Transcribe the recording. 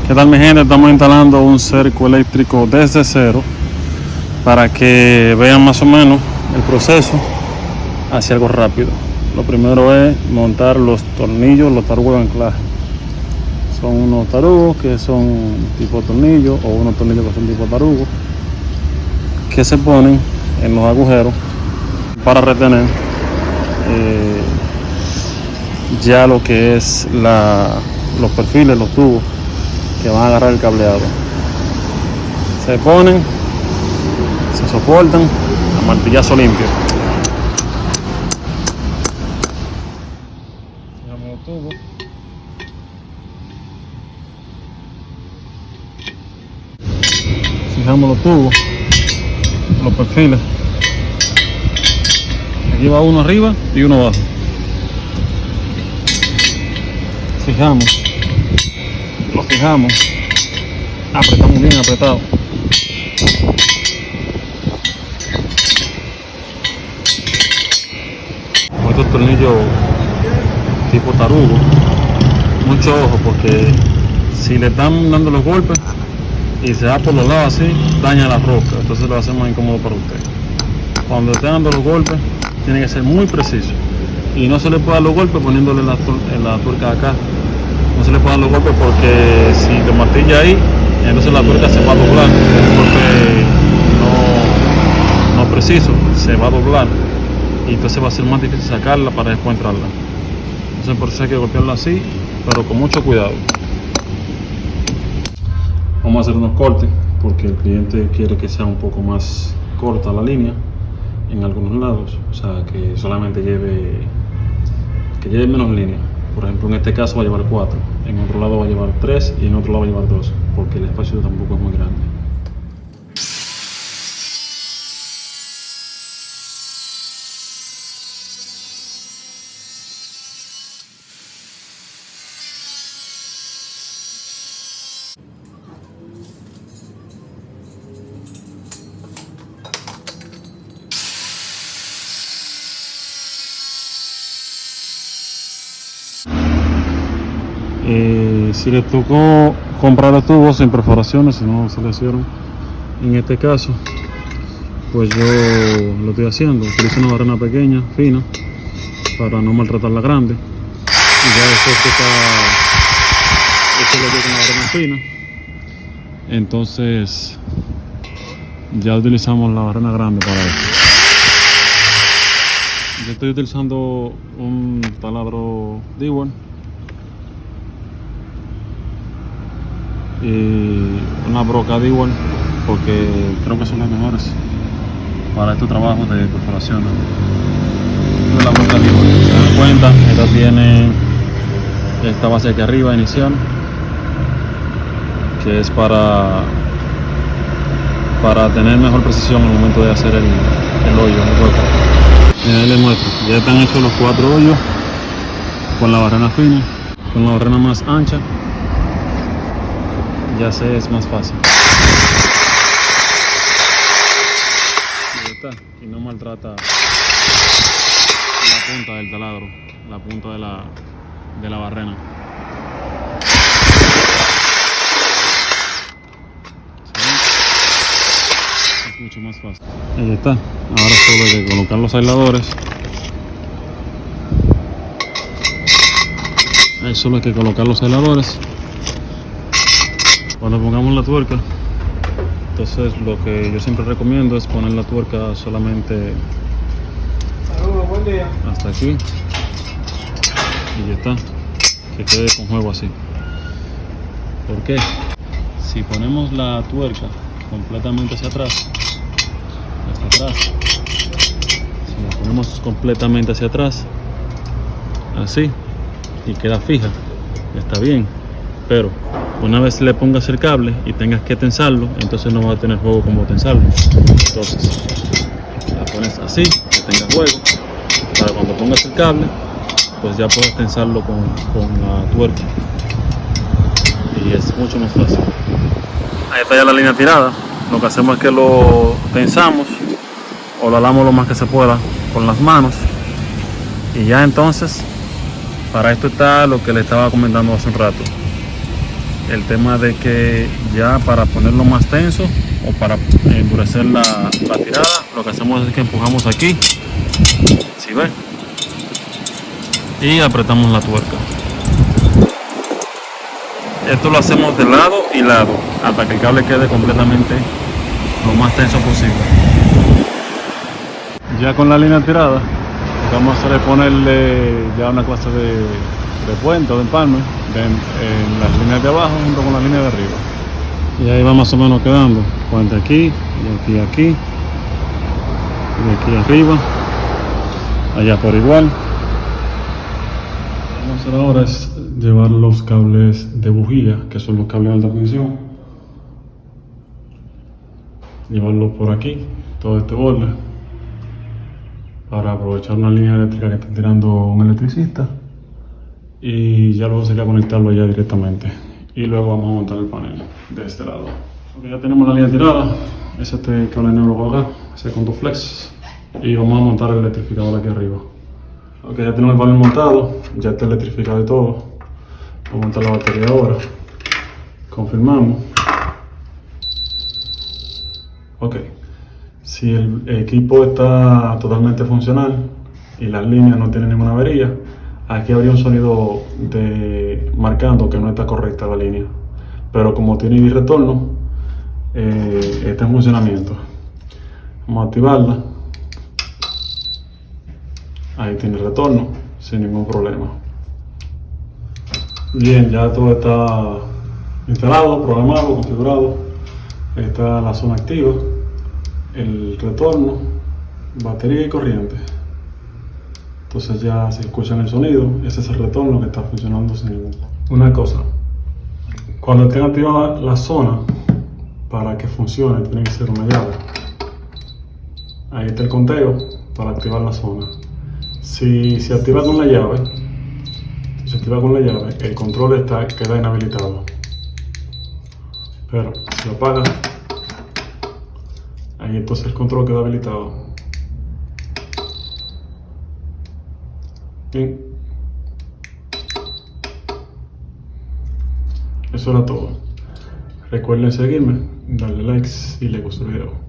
¿Qué tal, mi gente? Estamos instalando un cerco eléctrico desde cero para que vean más o menos el proceso hacia algo rápido. Lo primero es montar los tornillos, los tarugos de anclaje. Son unos tarugos que son tipo tornillo o unos tornillos que son tipo tarugo, que se ponen en los agujeros para retener ya lo que es los perfiles, los tubos que van a agarrar el cableado. Se ponen, se soportan a martillazo limpio. Fijamos los tubos. Fijamos los tubos, los perfiles. Aquí va uno arriba y uno abajo. Lo fijamos, apretamos bien apretado. Con estos tornillos tipo tarugo, mucho ojo, porque si le están dando los golpes y se va por los lados así, daña la rosca, entonces lo hace más incómodo para usted. Cuando le estén dando los golpes, tiene que ser muy preciso, y no se le puede dar los golpes poniéndole la tuerca acá. No se le puede dar los golpes porque si te martilla ahí, entonces la tuerca se va a doblar. Un golpe no preciso, se va a doblar y entonces va a ser más difícil sacarla para después entrarla. Entonces por eso hay que golpearla así, pero con mucho cuidado. Vamos a hacer unos cortes porque el cliente quiere que sea un poco más corta la línea en algunos lados, o sea que solamente lleve menos línea. Por ejemplo, en este caso va a llevar 4, en otro lado va a llevar 3 y en otro lado va a llevar 2, porque el espacio tampoco es muy grande. Si les tocó comprar los tubos sin perforaciones, si no se le hicieron, en este caso, pues yo lo estoy haciendo. Utilizo una barrena pequeña, fina, para no maltratar la grande. Y ya después que esto lo doy con la barrena fina, entonces ya utilizamos la barrena grande para esto. Yo estoy utilizando un taladro Dewar y una broca Dewar porque creo que son las mejores para estos trabajos de perforación. De la broca Dewar, si se dan cuenta, esta tiene esta base aquí arriba inicial, que es para tener mejor precisión en el momento de hacer el hoyo, el hueco. Y ahí les muestro, ya están hechos los 4 hoyos con la barrena fina. Con la barrena más ancha ya es más fácil. Y ya está, y no maltrata la punta del taladro, la punta de la barrena. Es mucho más fácil. Ahí está, ahora solo hay que colocar los aisladores. Ahí solo hay que colocar los aisladores. Cuando pongamos la tuerca, entonces lo que yo siempre recomiendo es poner la tuerca solamente hasta aquí y ya está, que quede con juego así. ¿Por qué? Si ponemos la tuerca completamente hacia atrás, hasta atrás, si la ponemos completamente hacia atrás, así, y queda fija, está bien, pero una vez le pongas el cable y tengas que tensarlo, entonces no va a tener juego como tensarlo. Entonces la pones así, que tenga juego, para cuando pongas el cable, pues ya puedes tensarlo con la tuerca y es mucho más fácil. Ahí está ya la línea tirada. Lo que hacemos es que lo tensamos o lo alamos lo más que se pueda con las manos, y ya entonces para esto está lo que le estaba comentando hace un rato. el tema de que ya para ponerlo más tenso o para endurecer la tirada, lo que hacemos es que empujamos aquí, ¿sí ven? Y apretamos la tuerca. Esto lo hacemos de lado y lado hasta que el cable quede completamente lo más tenso posible. Ya con la línea tirada, lo que vamos a hacer es ponerle ya una clase de puente o de empalme en las líneas de abajo junto con la línea de arriba. Y ahí va más o menos quedando. Puente aquí, y aquí, y aquí arriba, allá por igual. Lo que vamos a hacer ahora es llevar los cables de bujía, que son los cables de alta tensión, llevarlos por aquí, todo este borde, para aprovechar una línea eléctrica que está tirando un electricista, y ya luego sería conectarlo allá directamente. Y luego vamos a montar el panel de este lado. Ok, ya tenemos la línea tirada, es este cable negro por acá, ese con flex, y vamos a montar el electrificador aquí arriba. Ok, ya tenemos el panel montado, ya está electrificado y todo. Vamos a montar la batería ahora. Confirmamos. Ok, si el equipo está totalmente funcional y las líneas no tienen ninguna avería, aquí habría un sonido marcando que no está correcta la línea. Pero como tiene ida y retorno, está en funcionamiento. Vamos a activarla. Ahí tiene retorno sin ningún problema. Bien, ya todo está instalado, programado, configurado. Está la zona activa, el retorno, batería y corriente. Entonces ya se escuchan el sonido, ese es el retorno que está funcionando sin ningún problema. Una cosa, cuando estén activada la zona, para que funcione tiene que ser una llave. Ahí está el conteo para activar la zona. Si se activa con la llave, el control queda inhabilitado. Pero si lo apaga, ahí entonces el control queda habilitado. Bien. Eso era todo. Recuerden seguirme, darle likes y le gusta el video.